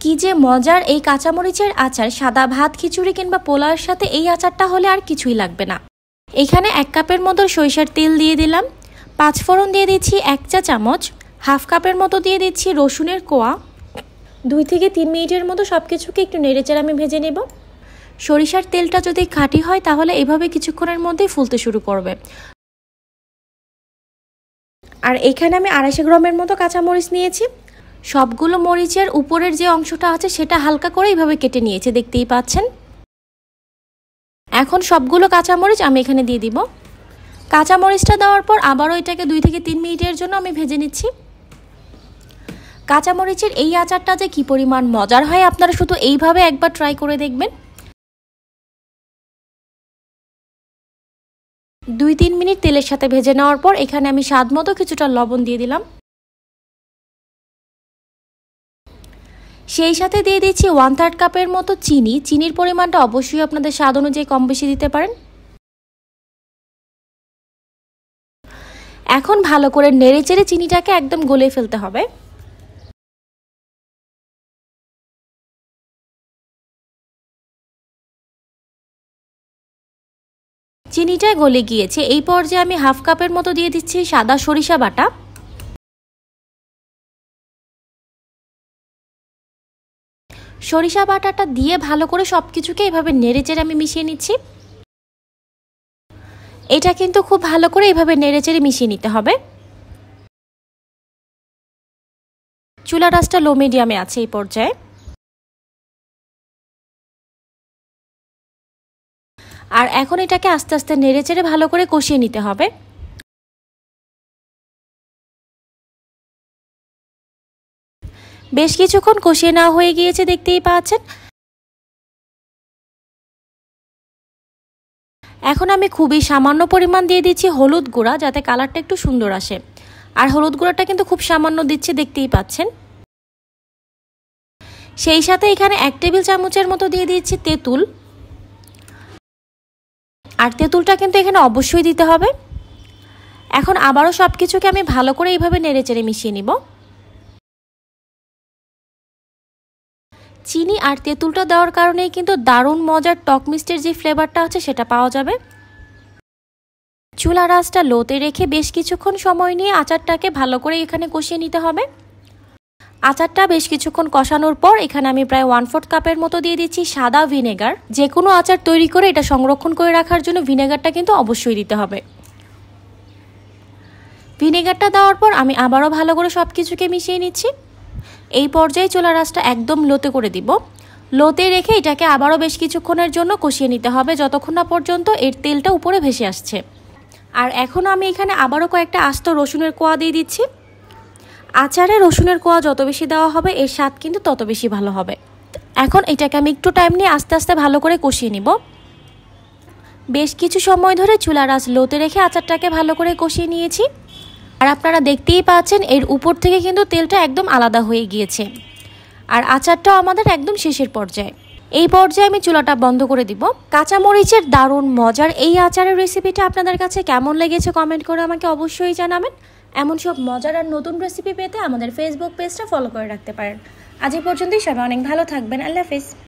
কি যে মজার এই কাঁচামরিচের আচার, সাদা ভাত, খিচুড়ি কিংবা পোলাওয়ের সাথে এই আচারটা হলে আর কিছুই লাগবে না। এখানে 1 কাপের মতো সরিষার তেল দিয়ে দিলাম, 5 ফোড়ন দিয়ে দিচ্ছি 1 চা চামচ, হাফ কাপের মতো দিয়ে দিচ্ছি রসুনের কোয়া। 2 থেকে 3 মিনিটের মতো সব কিছুকে একটু নেড়েচেড়ে আমি ভেজে নেব। সরিষার তেলটা যদি খাঁটি হয় তাহলে এভাবে কিছুক্ষণের মধ্যেই ফুলতে শুরু করবে। আর এখানে আমি 250 গ্রামের মতো কাঁচামরিচ নিয়েছি। সবগুলো মরিচের উপরের যে অংশটা আছে সেটা হালকা করে এইভাবে কেটে নিয়েছি, দেখতেই পাচ্ছেন। এখন সবগুলো কাঁচামরিচ আমি এখানে দিয়ে দিব। কাঁচামরিচটা দেওয়ার পর আবারও এটাকে 2 থেকে 3 মিনিটের জন্য আমি ভেজে নিচ্ছি। কাঁচামরিচের এই আচারটা যে কি পরিমাণ মজার হয় আপনারা শুধু এইভাবে একবার ট্রাই করে দেখবেন। 2-3 মিনিট তেলের সাথে ভেজে নেওয়ার পর এখানে আমি স্বাদ মতো কিছুটা লবণ দিয়ে দিলাম। সেই সাথে দিয়ে দিচ্ছি 1/3 কাপের মতো চিনি। চিনির পরিমাণটা অবশ্যই আপনাদের স্বাদ অনুযায়ী কম বেশি দিতে পারেন। এখন ভালো করে নেড়েচেড়ে চিনিটাকে একদম গলে ফেলতে হবে। চিনিটা গলে গিয়েছে। এই পর্যায়ে আমি হাফ কাপের মতো দিয়ে দিচ্ছি সাদা সরিষা বাটা। সরিষা বাটাটা দিয়ে ভালো করে সবকিছুকে এভাবে নেড়েচেড়ে আমি মিশিয়ে নিচ্ছি। এটা কিন্তু খুব ভালো করে এভাবে নেড়েচেড়ে মিশিয়ে নিতে হবে। চুলার আঁচটা লো মিডিয়ামে আছে এই পর্যায়ে। আর এখন এটাকে আস্তে আস্তে নেড়েচেড়ে ভালো করে কষিয়ে নিতে হবে। বেশ কিছুক্ষণ কষিয়ে নেওয়া হয়ে গিয়েছে, দেখতেই পাচ্ছেন। এখন আমি খুবই সামান্য পরিমাণ দিয়ে দিচ্ছি হলুদ গুঁড়া, যাতে কালারটা একটু সুন্দর আসে। আর হলুদ গুঁড়াটা কিন্তু খুব সামান্য দিচ্ছি, দেখতেই পাচ্ছেন। সেই সাথে এখানে 1 টেবিল চামচের মতো দিয়ে দিচ্ছি তেঁতুল। আর তেঁতুলটা কিন্তু এখানে অবশ্যই দিতে হবে। এখন আবারও সবকিছুকে আমি ভালো করে এইভাবে নেড়েচেড়ে মিশিয়ে নিব। চিনি আর তেঁতুলটা দেওয়ার কারণেই কিন্তু দারুণ মজার টক মিষ্টির যে ফ্লেভারটা আছে সেটা পাওয়া যাবে। চুলার আঁচটা লোতে রেখে বেশ কিছুক্ষণ সময় নিয়ে আচারটাকে ভালো করে এখানে কষিয়ে নিতে হবে। আচারটা বেশ কিছুক্ষণ কষানোর পর এখানে আমি প্রায় 1/4 কাপের মতো দিয়ে দিচ্ছি সাদা ভিনেগার। যে কোনো আচার তৈরি করে এটা সংরক্ষণ করে রাখার জন্য ভিনেগারটা কিন্তু অবশ্যই দিতে হবে। ভিনেগারটা দেওয়ার পর আমি আবারও ভালো করে সব কিছুকে মিশিয়ে নিচ্ছি। এই পর্যায়ে চুলার আঁচটা একদম লোতে করে দিব। লোতে রেখে এটাকে আবারও বেশ কিছুক্ষণের জন্য কষিয়ে নিতে হবে, যতক্ষণ না পর্যন্ত এর তেলটা উপরে ভেসে আসছে। আর এখন আমি এখানে আবারও কয়েকটা আস্ত রসুনের কোয়া দিয়ে দিচ্ছি। আচারে রসুনের কোয়া যত বেশি দেওয়া হবে এর স্বাদ কিন্তু তত বেশি ভালো হবে। এখন এটাকে আমি একটু টাইম নিয়ে আস্তে আস্তে ভালো করে কষিয়ে নিব। বেশ কিছু সময় ধরে চুলার আঁচ লোতে রেখে আচারটাকে ভালো করে কষিয়ে নিয়েছি। আর আপনারা দেখতেই পাচ্ছেন এর উপর থেকে কিন্তু তেলটা একদম আলাদা হয়ে গিয়েছে। আর আচারটাও আমাদের একদম শেষের পর্যায়ে। এই পর্যায়ে আমি চুলাটা বন্ধ করে দিব। কাঁচামরিচের দারুণ মজার এই আচারের রেসিপিটা আপনাদের কাছে কেমন লেগেছে কমেন্ট করে আমাকে অবশ্যই জানাবেন। এমন সব মজার আর নতুন রেসিপি পেতে আমাদের ফেসবুক পেজটা ফলো করে রাখতে পারেন। আজ এই পর্যন্তই, সবাই অনেক ভালো থাকবেন। আল্লাহ হাফেজ।